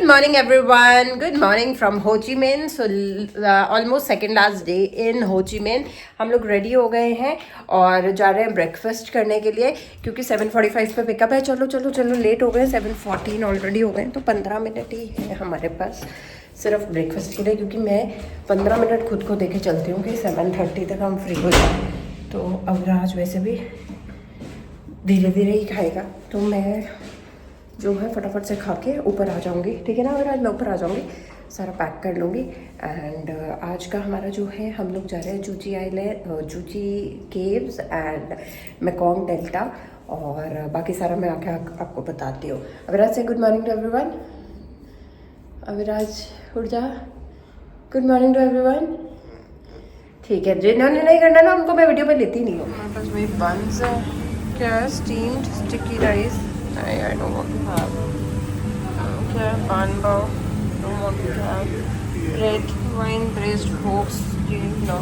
Good morning everyone. Good morning from Ho Chi Minh. So almost second last day in Ho Chi Minh. हम लोग ready हो गए हैं और जा रहे हैं ब्रेकफास्ट करने के लिए क्योंकि 7:45 पे पिकअप है. चलो चलो चलो लेट हो गए 7:14 ऑलरेडी हो गए तो 15 मिनट ही है हमारे पास सिर्फ ब्रेकफास्ट के लिए क्योंकि मैं 15 मिनट खुद को देके चलती हूँ कि 7:30 तक हम फ्री हो जाए. तो अब आज वैसे भी धीरे धीरे ही खाएगा तो मैं जो है फटाफट से खा के ऊपर आ जाऊंगी. ठीक है ना. अगर आज मैं ऊपर आ जाऊंगी सारा पैक कर लूँगी. एंड आज का हमारा जो है हम लोग जा रहे हैं Cu Chi island, Cu Chi caves and Mekong delta और बाकी सारा मैं आके आपको बताती हूँ. अविराज से good morning to everyone. Aviraj उठ जा. Good morning to everyone. ठीक है जिन्होंने नहीं करना ना उनको मैं वीडियो पे लेती नहीं हूँ. हमारे पास वही बंस है. क्या steamed sticky rice. I don't want to have. Okay, pan bao. Don't want to have. Red wine braised hogs. No.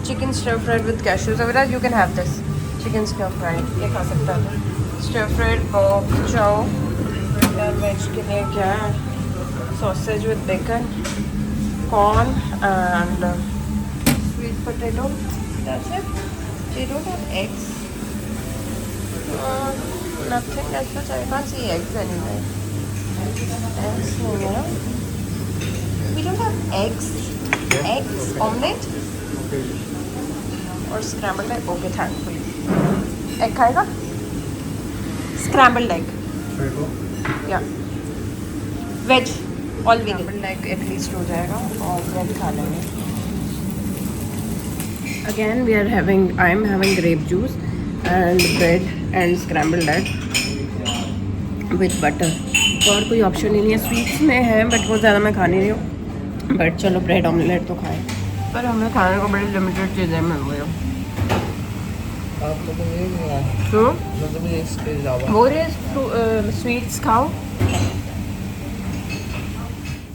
Chicken stir fried with cashews. Aviraj, you can have this. Chicken stir fried. ये खा सकता है. Stir fried bok chow. और veg के लिए क्या है? Sausage with bacon, corn and sweet potato. That's it. They don't have eggs. Nothing as such. I can't see eggs anywhere. Eggs नहीं है. We don't have eggs. Eggs, omelette और scrambled egg. Okay, thankfully. Egg खाएगा? Scrambled egg. Yeah. Veg. All vegan. Scrambled egg at least हो जाएगा और veg खा लेंगे. Again, I am having grape juice and bread and scrambled egg with butter. और कोई option ही नहीं है. स्वीट्स में है बट वो ज़्यादा मैं खा नहीं रही हूँ. बट चलो ब्रेड ऑमलेट तो खाएं. पर हमें खाने को बड़ी लिमिटेड चीज़ें मिल गई. तो वो स्वीट्स खाओ.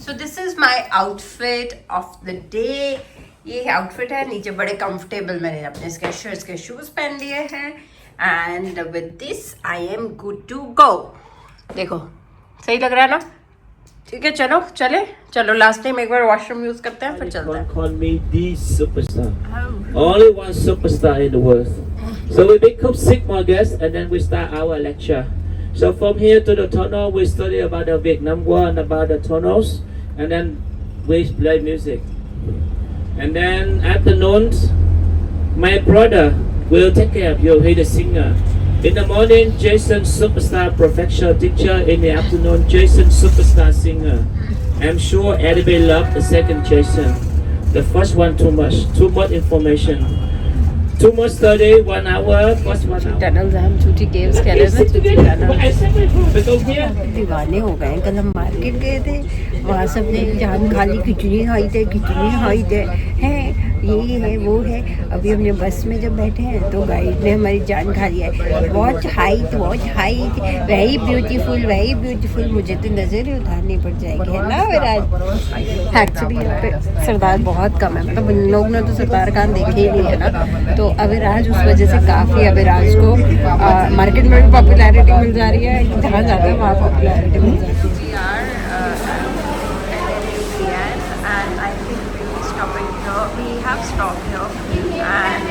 So this is my outfit of the day. ये आउटफिट है. नीचे बड़े कंफर्टेबल मैंने अपने स्केचर्स के शूज़ पहन लिए हैं. And with this I am good to go. देखो सही लग रहा है ना. ठीक है चलो चलो लास्ट टाइम एक बार वॉशरूम यूज करते हैं फिर चलते हैं. Call me the superstar. Only one superstar in the world. So we become Sigma guests and then we start our lecture. So from here to the tunnel we study about the Vietnam War and about the tunnels and then we play music. And then afternoons my brother will take care of you. He's the singer. In the morning, Jason superstar professional teacher. In the afternoon, Jason superstar singer. I'm sure everybody love the second Jason. The first one too much information. Too much study, 1 hour, first 1 hour. Tunnels हम चूची caves कह रहे हैं. चूची tunnel दीवाने हो गए. कल हम market गए थे वहाँ सब ने जान खाली खिचड़ी खाई थे हैं. ये है वो है. अभी हमने बस में जब बैठे हैं तो गाइड ने हमारी जान खा लिया है. Watch height very beautiful. मुझे तो नज़र ही उतारनी पड़ जाएगी है ना विराज. एक्चुअली सरदार बहुत कम है. मतलब उन लोग ने तो सरदार खान देखे ही नहीं है ना. तो अविराज उस वजह से काफ़ी अविराज को मार्केट में भी पॉपुलैरिटी मिल जा रही है. जहाँ जाता है वहाँ पॉपुलैरिटी मिल जाती है. We have stopped here and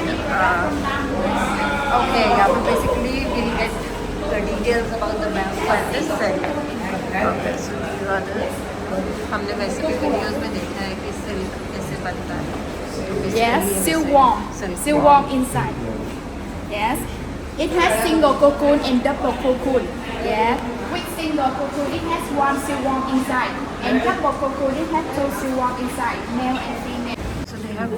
okay, yeah, but basically we'll get the details about the bamboo and this silk. Okay, so these are the हमने वैसे भी वीडियोस में देखा है कि सिल्क कैसे बनता है. Yes, silkworm inside. Yes, it has single cocoon and double cocoon. Yeah, with single cocoon it has one silkworm inside, and double cocoon it has two silkworm inside, male and female. So they have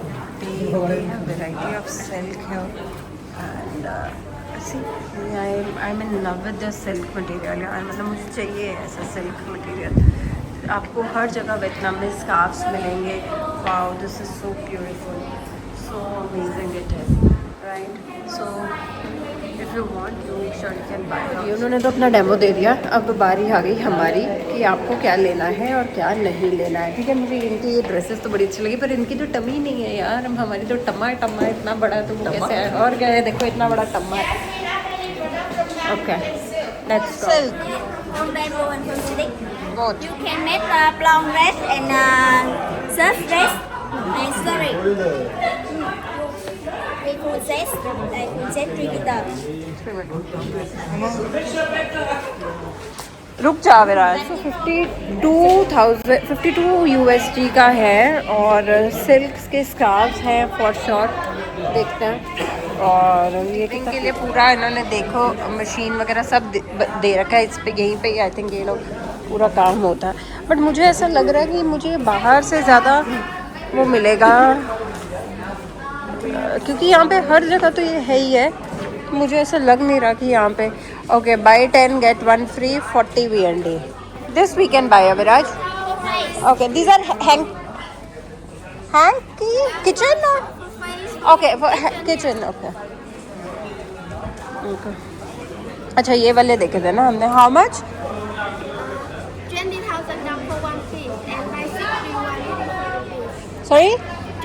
variety of silk here, and see, I'm in love with the silk material. मतलब मुझे चाहिए ऐसा silk material. आपको हर जगह Vietnam में scarfs मिलेंगे. Wow, this is so beautiful, so amazing it is, right. So if you want you make sure you can buy. उन्होंने तो अपना डेमो दे दिया. अब बारी आ गई हमारी कि आपको क्या लेना है और क्या नहीं लेना है. ठीक है. मुझे इनकी ये ड्रेसेस तो बड़ी अच्छी लगी पर इनकी तो टमी नहीं है यार. हमारी तो टम्मा इतना बड़ा तो वो कैसे है. और क्या है देखो इतना बड़ा टम्मा है. Okay let's go. Both. You can make long dress and surf dress and sorry. Princess, like Princess 3 guitar. रुक जा विराज। 52 USD का है और सिल्क के स्कार्फ्स हैं फॉर श्योर। देखते हैं। और ये के लिए पूरा इन्होंने देखो मशीन वगैरह सब दे रखा है इस पे, यहीं पे आई थिंक ये लोग पूरा काम होता है। बट मुझे ऐसा लग रहा है कि मुझे बाहर से ज़्यादा वो मिलेगा, क्योंकि यहाँ पे हर जगह तो ये है ही है। मुझे ऐसा लग नहीं रहा कि यहाँ पे okay buy 10 get 1 free 40 VND। This we can buy Aviraj. Okay these are hang की किचन। Okay kitchen. ओके अच्छा ये वाले देखे थे ना हमने। How much? 20,000 down for 1 piece and buy 6 free 1 piece. Sorry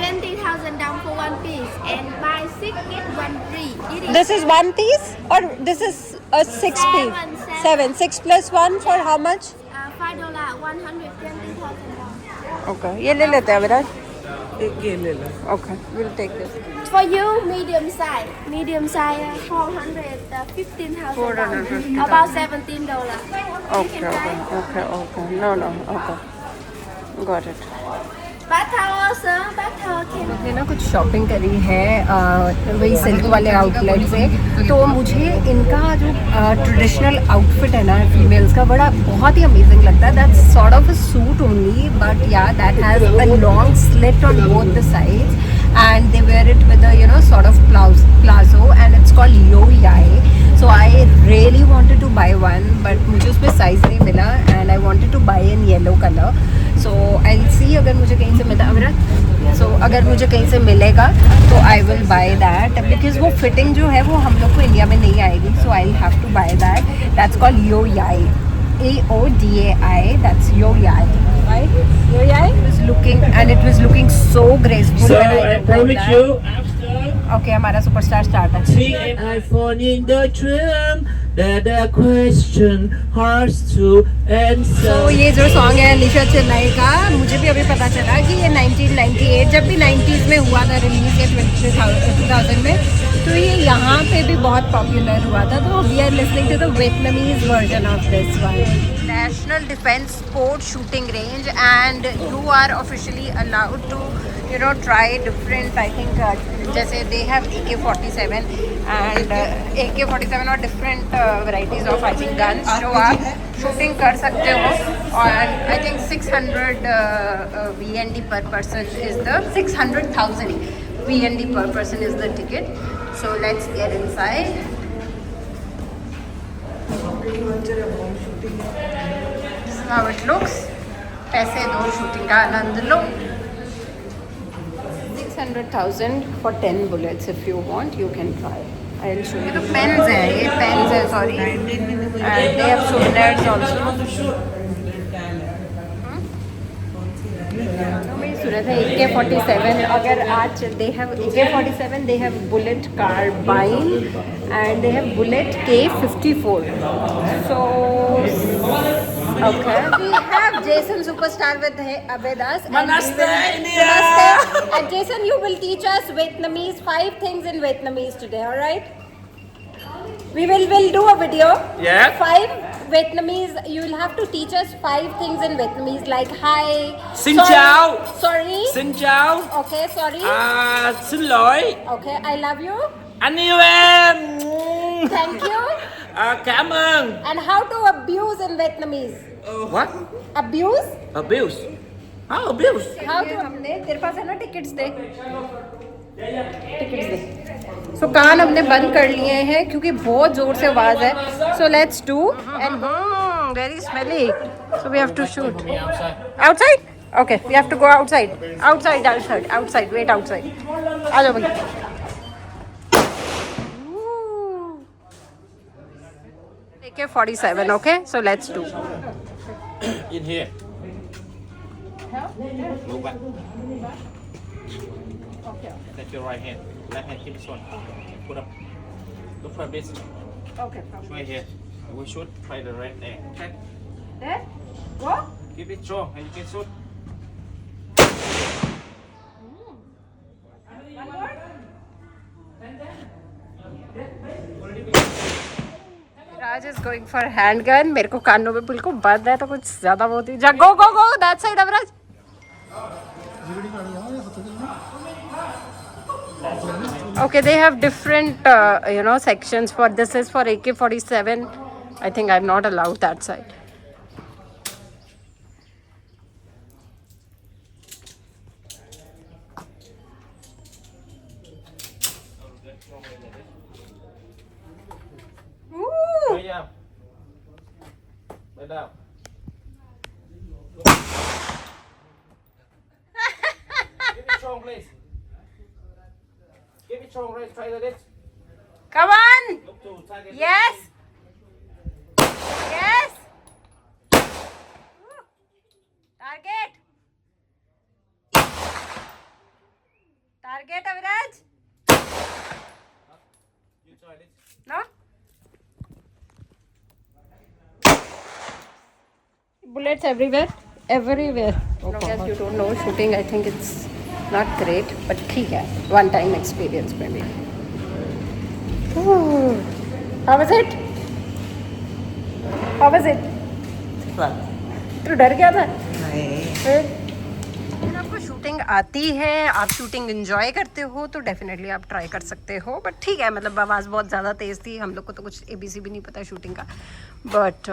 20,000 down for 1 piece and buy 6 get 1 free. It is this is 1 piece और this is 6 piece। 7 6 plus 1 for how much? $5 120,000 down. Okay ये ले लेते हैं Aviraj. Okay will take this. For you, medium size. Medium size 415,000. 415,000. About $17. Okay okay okay no okay got it. Bath towel, sir. Bath towel can. मैंने ना कुछ shopping करी है वही सिल्क वाले आउटलेट से। तो मुझे इनका जो ट्रेडिशनल आउटफिट है ना फीमेल्स का बहुत ही अमेजिंग लगता है। That's sort of a suit only but yeah that has a long slit on both the sides and they wear it with a sort of plazo and it's called yo yai. So I really wanted to buy one but मुझे उसमें size नहीं मिला and I wanted to buy in yellow color. So I'll see अगर मुझे कहीं से मिलता Aviraj. So अगर मुझे कहीं से मिलेगा तो I will buy that because वो fitting जो है वो हम लोग को इंडिया में नहीं आएगी। So I'll have to buy that. That's called yo yai. AODAI. That's yo yai. Right? Yo yai was looking and it was looking so graceful. So when I took promise that. you, after Okay, हमारा superstar start है। see an iPhone in the trim, that the question hard to answer. तो ये जो song है अलीशा चेन्नई का, मुझे भी अभी पता चला कि ये 1998 जब भी 90s में हुआ था रिलीज या 2000 में, तो ये यहाँ पे भी बहुत पॉपुलर हुआ था। तो we are listening to the Vietnamese version of this one. National defence sport shooting range and you are officially allowed to try different I think जैसे they have AK-47 and AK-47 और different varieties of I think guns जो आप shooting कर सकते हो। और I think 600 VND per person is the 600,000 VND per person is the ticket. So let's get inside. This is how it looks. पैसे दो shooting का आनंद लो। 600,000 for 10 bullets. If you want, you can try. I'll show you. The pens है, ये pens है, sorry. And they have souvenirs also. मेरी सूरत है AK-47. अगर आज they have AK-47, they have bullet carbine and they have bullet K-54. So okay, we have Jason Superstar with us. Namaste, India. Namaste. And Jason, you will teach us Vietnamese 5 things in Vietnamese today. All right? We'll do a video. Yeah. 5 Vietnamese. You will have to teach us 5 things in Vietnamese, like hi. Xin sorry, chào. Sorry. Xin chào. Okay, sorry. Xin lỗi. Okay, I love you. Anh yêu em. Thank you. Cảm ơn. And how to abuse in Vietnamese? What? Abuse? Abuse. How abuse? How to हमने तेरे पास है ना tickets दे। Tickets दे। So कान हमने बंद कर लिए हैं क्योंकि बहुत जोर से आवाज है। So let's do and very smelly. So we have to shoot. Outside? Okay, we have to go outside. Outside. Wait outside. आ जाओ भैया। AK-47. Okay, so let's do. In here. Move back. Okay. Take your right hand. Left hand keep this one. Put up. Look for this. Okay. Right here. We should try the right there. Okay. There. Go. Keep it strong and you can shoot. One more. Raj is going for handgun. मेरे को कानों में बिल्कुल बंद है तो कुछ ज़्यादा बहुत ही जा go go go that side अवराज. Okay, they have different sections for this is for AK-47. I think I'm not allowed that side. Lay down. Lay down. Give it strong, please. Give it strong, please. Try this. Come on. Look to target. Yes. Yes. Target. Target, Aviraj. You try this. No? Bullets everywhere. Everywhere. No, guess you don't know shooting. I think it's not great, but ठीक है. One time experience maybe. Ooh. How was it? How was it? तू डर गया था? नहीं. अगर आपको shooting आती है, आप शूटिंग एंजॉय करते हो तो डेफिनेटली आप ट्राई कर सकते हो. बट ठीक है, मतलब आवाज़ बहुत ज़्यादा तेज़ थी. हम लोग को तो कुछ ABC भी नहीं पता शूटिंग का. बट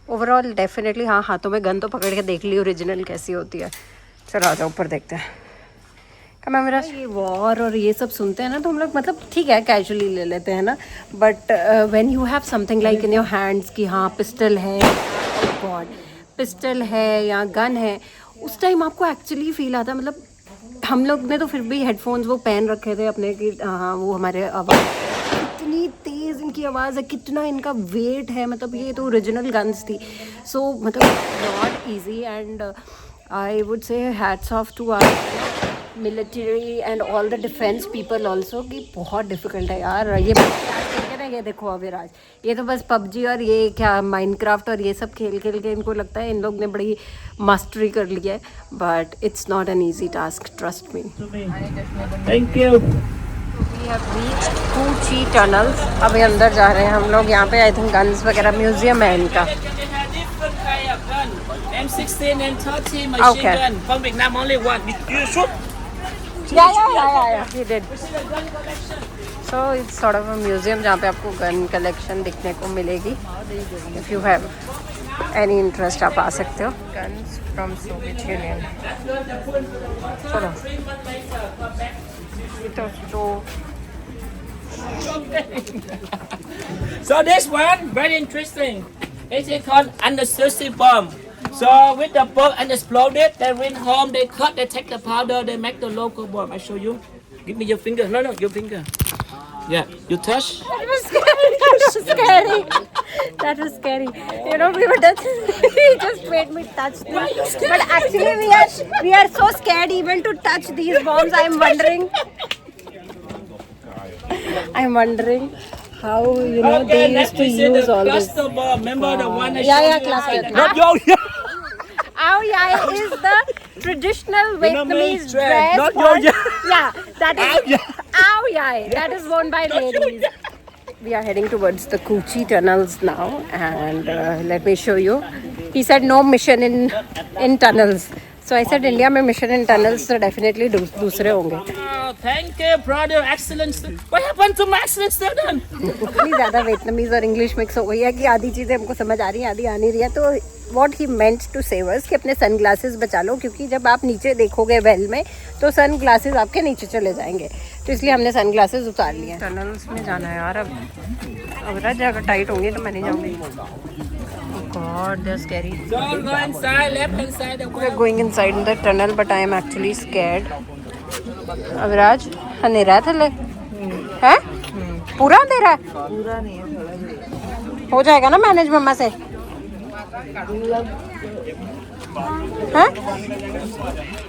ओवरऑल डेफिनेटली हाँ, हाथों में गन तो पकड़ के देख ली ओरिजिनल कैसी होती है. चलो आ जाओ ऊपर देखते हैं. क्या मेरा ये वॉर और ये सब सुनते हैं ना तो हम लोग मतलब ठीक है कैजुअली ले लेते हैं ना. But when you have something like in your hands कि हाँ पिस्टल है, गॉड पिस्टल है या गन है, उस टाइम आपको एक्चुअली फील आता है. मतलब हम लोग ने तो फिर भी हेडफोन्स वो पहन रखे थे अपने कि हाँ वो हमारे आवाज़ कितनी तेज़ इनकी आवाज़ है, कितना इनका वेट है. मतलब ये तो ओरिजिनल गन्स थी. सो मतलब not easy and I would say hats off to our military and all the defence people also कि बहुत डिफिकल्ट है यार. ये देखो अविराज, ये तो बस पबजी और ये क्या माइनक्राफ्ट और ये सब खेल खेल के इनको लगता है इन लोग ने बड़ी मास्टरी कर ली है. But it's not an easy task, trust me. Thank you. We have reached Cu Chi tunnels. अभी अंदर जा रहे हैं हम लोग. यहाँ पे आई थिंक गन्स वगैरह म्यूजियम है इनका. M16 and 30 machine Okay. gun. From Vietnam only one. You shoot. Yeah. He did. So it's sort of a museum जहाँ पे आपको गन कलेक्शन दिखने को मिलेगी. If you have any interest आप आ सकते हो. Guns from Soviet Union. चलो. तो So this one very interesting. It's called undersea bomb. So with the bomb and exploded, they went home, they cut, they take the powder, they make the local bomb. I show you. Give me your finger. No, your finger. Yeah, you touch. that was scary. That was scary. You know, we were just he just made me touch them. But actually we are so scared even to touch these bombs. I'm wondering how they used to use all this. Cluster bomb. Remember the one I Yeah, showed you? cluster. Not yo. Ao Yai is the traditional Vietnamese Vietnamese dress. not for- Yo Yeah, that is Ao Yai. That is worn by ladies. We are heading towards the Coochie tunnels now, and let me show you. He said no mission in tunnels. So I said India में mission in tunnels तो definitely दूसरे होंगे. Oh, thank you, brother. Excellent. What happened to my excellent student? इतनी ज़्यादा Vietnamese और English mix हो गई है कि आधी चीज़ें हमको समझ आ रही हैं, आधी आ नहीं रही है. तो what he meant to say was कि अपने सन ग्लासेस बचा लो, क्योंकि जब आप नीचे देखोगे वेल में तो सन ग्लासेस आपके नीचे चले जाएंगे. तो इसलिए हमने सन ग्लासेस उतार लिए. टनल्स में जाना है यार. अब अगर टाइट होंगी तो मैं नहीं जाऊँगी. God, they're scary. So go inside, left hand side. We're going inside the tunnel, but I am actually scared. Aviraj, अंधेरा है थल्ले? है? पूरा अंधेरा है? पूरा नहीं है. हो जाएगा ना मैनेज मम्मा से? हैं?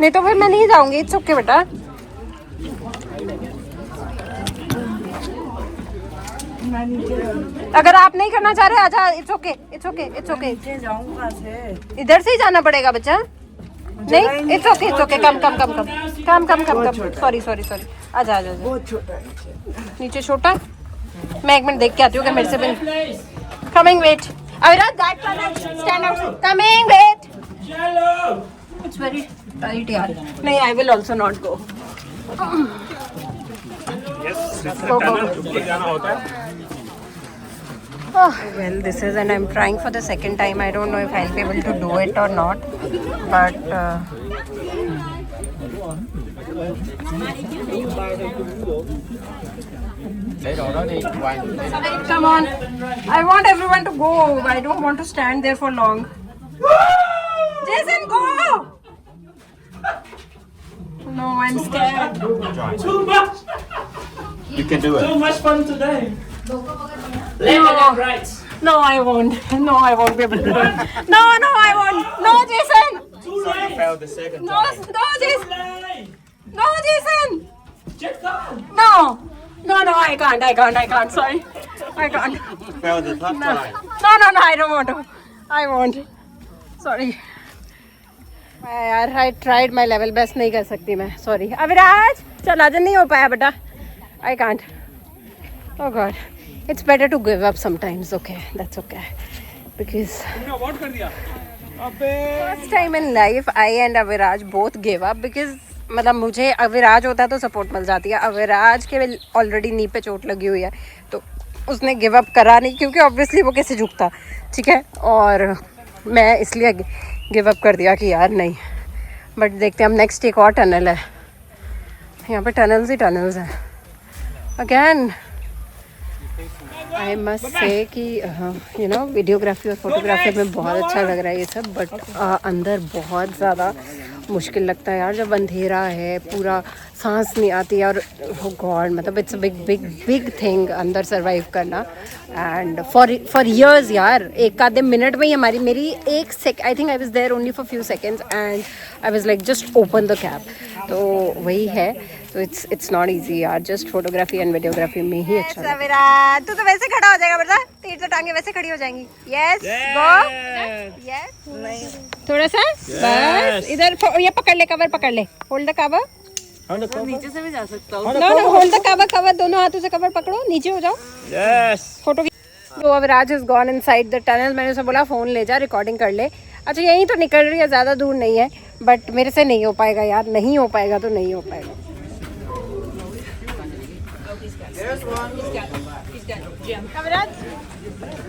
नहीं तो फिर मैं नहीं जाऊंगी. इट्स ओके बेटा. अगर आप नहीं करना चाह रहे आजा, it's okay it's okay it's okay. इधर से ही जाना पड़ेगा बच्चा। नहीं it's okay come come come come come come come come sorry sorry sorry. आजा आजा नीचे छोटा। मैं एक मिनट देख के आती हूँ कि मेरे से भी। Coming wait Aviraj that one stand out coming wait. It's very tight यार। नहीं I will also not go. Well, this is, and I'm trying for the second time. I don't know if I'll be able to do it or not, but come on. I want everyone to go. I don't want to stand there for long. Jason, go! No, I'm scared. Too much. You can do it. Too much fun today. Left and then right. No, I won't. No, I won't be able to do it. No, I won't. No, Jason. Too You late. failed the second No, time. no, Jason. Late. No, Jason. Just go. No, I can't. Sorry, I can't. Failed the third time. No, I don't want to. I won't. Sorry. यार, I tried my level best. नहीं कर सकती मैं. Sorry. Aviraj, चल आजा, नहीं हो पाया बेटा. I can't. Oh God. It's better to give up sometimes. Okay, that's okay. Because first time in life, I and Aviraj both gave up because मतलब मुझे अविराज होता तो सपोर्ट मिल जाती है। अविराज के ऑलरेडी नी पे चोट लगी हुई है तो उसने गिव अप करा नहीं, क्योंकि ऑब्वियसली वो कैसे झुकता, ठीक है। और मैं इसलिए गिव अप कर दिया कि यार नहीं। बट देखते हैं हम नेक्स्ट एक और टनल है, यहाँ पे टनल्स ही टनल्स हैं अगैन। आई मस्ट से कि यू नो वीडियोग्राफी और फोटोग्राफी में बहुत अच्छा लग रहा है ये सब, बट अंदर बहुत ज़्यादा मुश्किल लगता है यार, जब अंधेरा है, पूरा सांस नहीं आती है। और गॉड, मतलब इट्स अ बिग थिंग अंदर सरवाइव करना। एंड फॉर इयर्स यार, एक आधे मिनट में ही मेरी एक I think I was there only for few seconds and I was like just open the cab. तो वही है, तो इट्स नॉट इजी यार, जस्ट फोटोग्राफी एंड वीडियोग्राफी में ही अच्छा है। विराट, तू तो वैसे खड़ा हो जाएगा बेटा, तीर से टांगे वैसे खड़ी हो जाएंगी। यस गो, यस थोड़ा सा बस इधर, ये पकड़ ले, कवर पकड़ ले, होल्ड द कवर। नीचे से भी जा सकता हूँ। नो होल्ड द कवर, दोनों हाथों से कवर पकड़ो, नीचे हो जाओ। Yes photo. तो Aviraj is gone inside the tunnel. मैंने उसे बोला फ़ोन ले जा, रिकॉर्डिंग कर ले। अच्छा यहीं तो निकल रही है, ज़्यादा दूर नहीं है, बट मेरे से नहीं हो पाएगा यार, नहीं हो पाएगा तो नहीं हो पाएगा।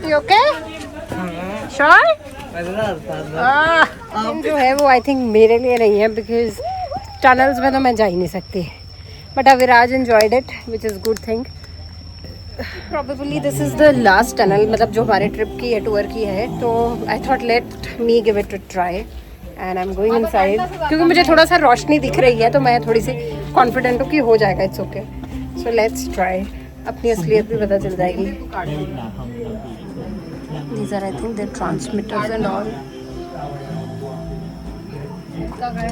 You okay? Sure? जो है वो आई थिंक मेरे लिए नहीं है, बिकॉज टनल्स में तो मैं जा ही नहीं सकती। But Aviraj enjoyed it, which is good thing. Probably this is the last tunnel, मतलब जो हमारे ट्रिप की है, टूर की है। तो I thought let me give it a try and I am going inside, क्योंकि मुझे थोड़ा सा रोशनी दिख रही है तो मैं थोड़ी सी कॉन्फिडेंट हूँ कि हो जाएगा। It's okay, so let's try. अपनी असलियत भी पता चल जाएगी। These are, I think, the transmitters and all.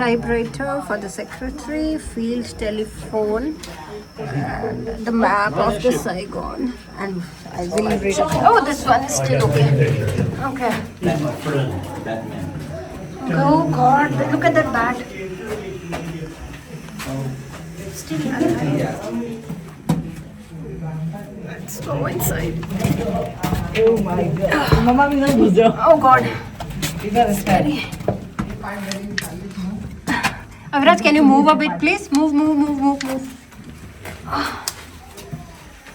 Typewriter for the secretary, field telephone, and the map of the Saigon. And I will read it. Oh, this one is still okay. Okay. Oh God! Look at that bat. Still alive. Let's go inside. Oh my God! Mama, we not go. Oh God! This is scary. Aviraj, can you move a bit, please? Move.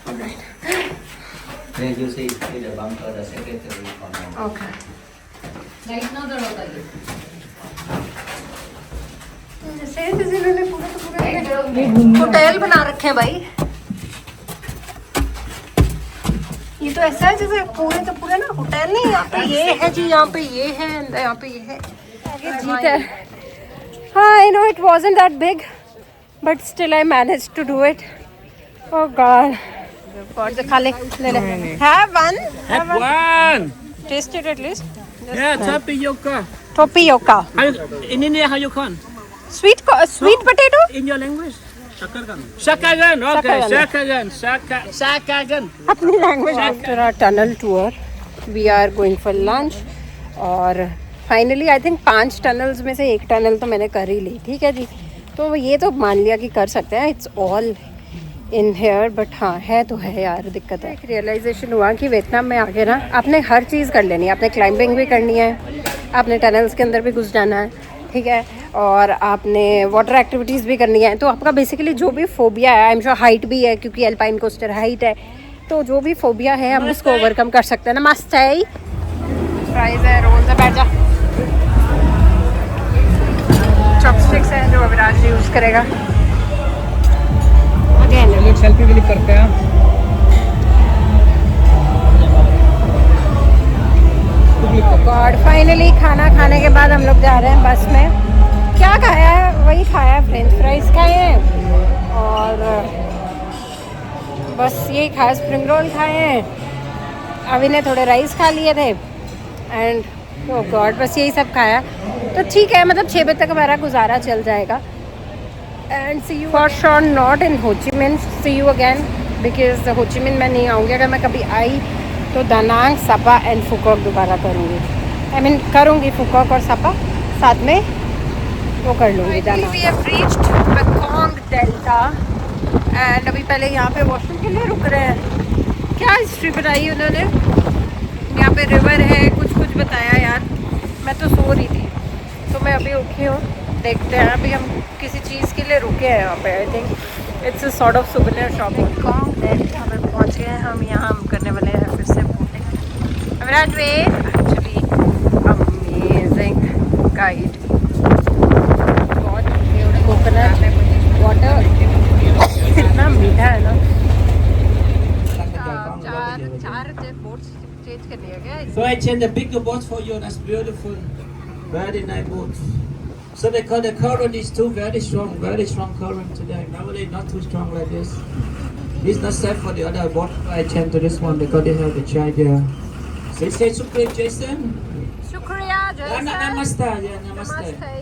All right. Then you see the bunker, the secretary. Okay. जैसे इन्होंने पूरे hotel बना रखे हैं भाई। ये तो ऐसा है जैसे पूरे ना होटल नहीं, यहाँ पे ये है जी, यहाँ पे ये है, यहाँ पे ये है। जीत है। हाँ, I know it wasn't that big, but still I managed to do it. Oh God. God, खा ले, ले. Have one. Have one. Taste it at least. Yeah, tapioca. Tapioca. In India, how you call? Sweet potato? In your language? Shakagan, okay, Shakagan, Shakagan. अपनी language after our tunnel tour we are going for lunch और finally I think 5 tunnels में से एक tunnel तो मैंने कर ही ली, ठीक है जी। तो ये तो मान लिया कि कर सकते हैं, it's all in here, but हाँ है तो है यार, दिक्कत है। एक रियलाइजेशन हुआ कि वियतनाम में आके ना आपने हर चीज़ कर लेनी है, आपने क्लाइंबिंग भी करनी है, आपने टनल्स के अंदर भी घुस जाना है, ठीक है, और आपने वाटर एक्टिविटीज़ भी करनी है। तो आपका बेसिकली जो भी फोबिया है, आई एम श्योर हाइट भी है क्योंकि एल्पाइन कोस्टर हाइट है, तो जो भी फोबिया है हम उसको ओवरकम कर सकते हैं ना। मस्त है, फ्राइज है, रोल्स है, बैठ जा। चॉपस्टिक्स है जो अविराज यूज़ करेगा। अगेन सेल्फी क्लिक करते हैं। गॉड, फाइनली खाना खाने के बाद हम लोग जा रहे हैं बस में। क्या खाया है? वही खाया है, फ्रेंच फ्राइज खाए हैं और बस यही खाया, स्प्रिंग रोल खाए हैं। अभी ने थोड़े राइस खा लिए थे एंड ओह गॉड, बस यही सब खाया। तो ठीक है, मतलब 6 बजे तक हमारा गुजारा चल जाएगा। And see you for sure not in Ho Chi मिन, सी यू अगैन, बिकॉज हो ची मिन मैं नहीं आऊँगी। अगर मैं कभी आई तो दानांग, सपा एंड फुकॉक दोबारा करूँगी। आई मीन करूँगी फुकॉक और सपा साथ में, वो कर लूँगी Da Nang. We have reached Mekong Delta and अभी पहले यहाँ पे वॉशरूम के लिए रुक रहे हैं। क्या हिस्ट्री बताई उन्होंने, यहाँ पे रिवर है, कुछ कुछ बताया यार, मैं तो सो रही थी। तो मैं अभी उठी हूँ, देखते हैं। अभी हम किसी चीज़ के लिए रुके हैं यहाँ पे, I think it's a sort of souvenir shop. Mekong delta में पहुँच गए हम, यहाँ हम करने वाले हैं फिर से बोटिंग। अविराज वे एक्चुअली अमेजिंग गाइड, बहुत कोकोनट वाटर इतना मीठा है ना। चार बोट्स चेंज करनी है क्या? So I change the bigger boat for you. That's beautiful, very nice boat. So because the current is too very strong current today. Nowadays not too strong like this. It's not safe for the other boat. I change to this one because they have the child there. Say Shukriya, Jason. शुक्रिया जैसा। Namaste, yeah, namaste. नमस्ते।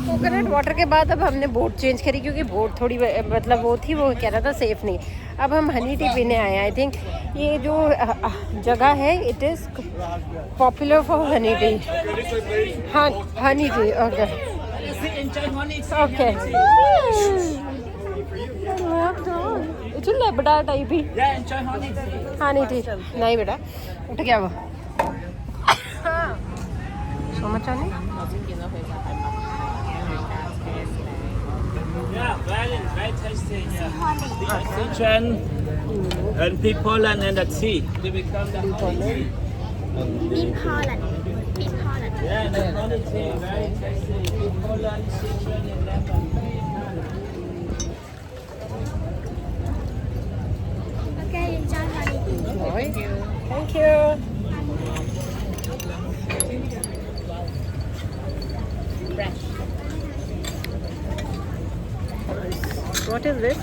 Coconut water के बाद अब हमने boat change करी क्योंकि boat थोड़ी मतलब वो थी, वो कह रहा था सेफ नहीं। अब हम हनी टी पीने आए हैं। आई थिंक ये जो जगह है it is popular for Honey T. हाँ, हनी टी, ओके ओके। बड़ा टाइप ही हनी टी नहीं बेटा, उठ गया वो। So much honey? Yeah, very tasty. Yeah. Kitchen and people and the tea. They become the honey. Beef Holland. Beef Holland. Yeah, the honey tea, very tasty. People and citron and lemon. Okay, enjoy honey. Thank you. What is this?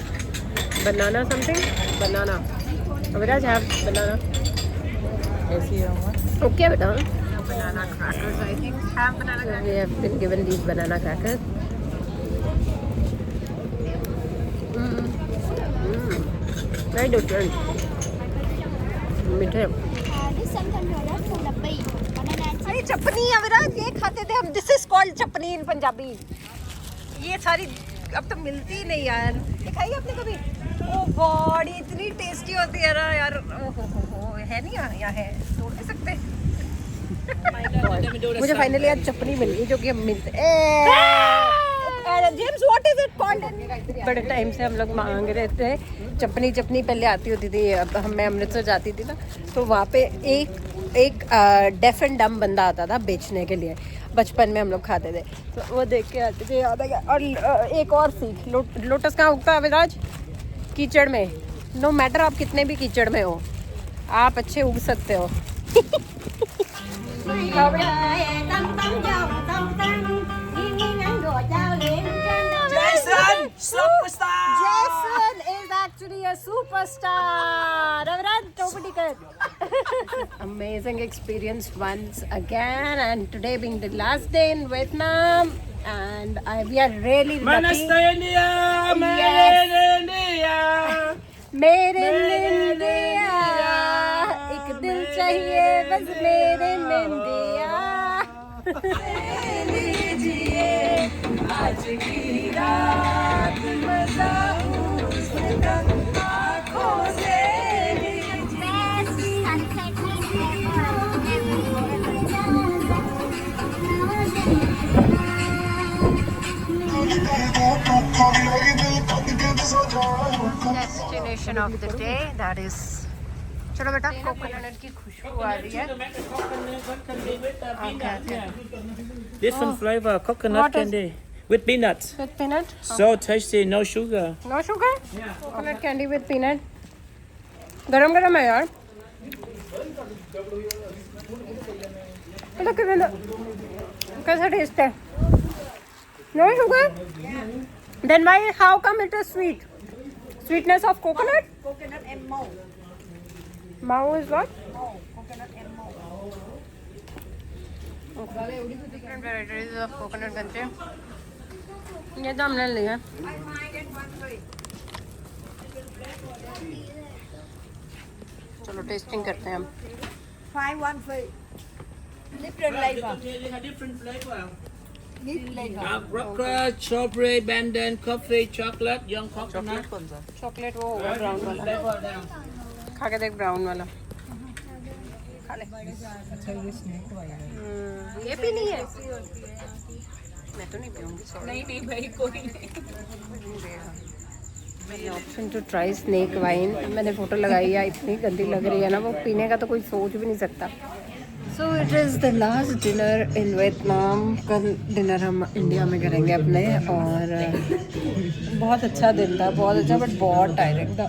Banana something? Banana. Aviraj have banana. Okay, banana. Banana crackers, I think. Have banana crackers. We have been given these banana crackers. Very different. मीठे। This sometimes known as Philippi. Banana. अरे चपनी अविराज, ये खाते थे हम। This is called चपनी इन पंजाबी। ये सारी अब तो मिलती ही नहीं यार। दिखाई आपने कभी? ओ गॉड, इतनी टेस्टी होती है ना यार। ओहो, है नहीं यहाँ है, तोड़ नहीं सकते। मुझे फाइनली आज चपनी मिल गई जो कि हम मिलते। James, what is it called? बड़े टाइम से हम लोग मांग रहे थे चपनी। चपनी पहले आती होती थी, अब मैं अमृतसर जाती थी ना, तो वहाँ पे एक डेफ एंड डम बंदा आता था बेचने के लिए। बचपन में हम लोग खाते थे, तो वो देख के आते थे, याद आ गया। और एक और सीख, लोटस कहाँ उगता है अविराज? कीचड़ में। नो मैटर आप कितने भी कीचड़ में हो, आप अच्छे उग सकते हो। Jason, superstar. Jason is actually a superstar. Avran, तुम ऊपर कर। Amazing experience once again, and today being the last day in Vietnam, and we are really lucky. India, Yes. India. मेरे इंडिया, एक दिल चाहिए बस मेरे इंडिया। आज की रात मजा उसका आँखों से Destination of the day, that is, चलो बेटा कोकोनट की खुशबू आ रही है। Different flavor coconut What is- candy with peanuts. With peanut? So tasty, no sugar. No sugar? Coconut candy with peanut. गरम गरम है यार। कैसा टेस्ट है? No sugar? Then why? How come it is sweet? Sweetness of coconut? Coconut and mou. Mao is what? Coconut and mou. Different varieties of coconut गंजे। ये तो हमने लिया। चलो टेस्टिंग करते हैं हम। 5 1 free. Different flavor. Different flavor. This flavor. Rocker, strawberry, bandon, coffee, chocolate, young coconut. Chocolate वो होगा ब्राउन वाला। खा के देख ब्राउन वाला। खा ले। ये भी नहीं है। मैं तो नहीं पीऊंगी। नहीं भाई कोई नहीं। Option to try snake wine. मैंने फोटो लगाई है, इतनी गंदी लग रही है ना, वो पीने का तो कोई सोच भी नहीं सकता। So it is the last dinner in Vietnam. कल डिनर हम इंडिया में करेंगे अपने, और बहुत अच्छा दिन था, बहुत अच्छा, बट बहुत टायरिंग था,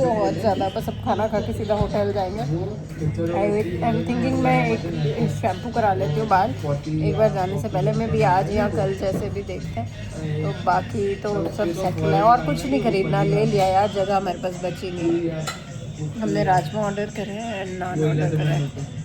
बहुत ज़्यादा। बस अब खाना खा के सीधा होटल जाएंगे। आई एम थिंकिंग मैं एक शैम्पू करा लेती हूँ बाल एक बार जाने से पहले। मैं भी आज या कल जैसे भी देखते हैं। तो बाकी तो सब सेटल है, और कुछ नहीं खरीदना, ले लिया यार, जगह हमारे पास बची नहीं। हमने राजमा ऑर्डर करे हैं, नान ऑर्डर करे हैं।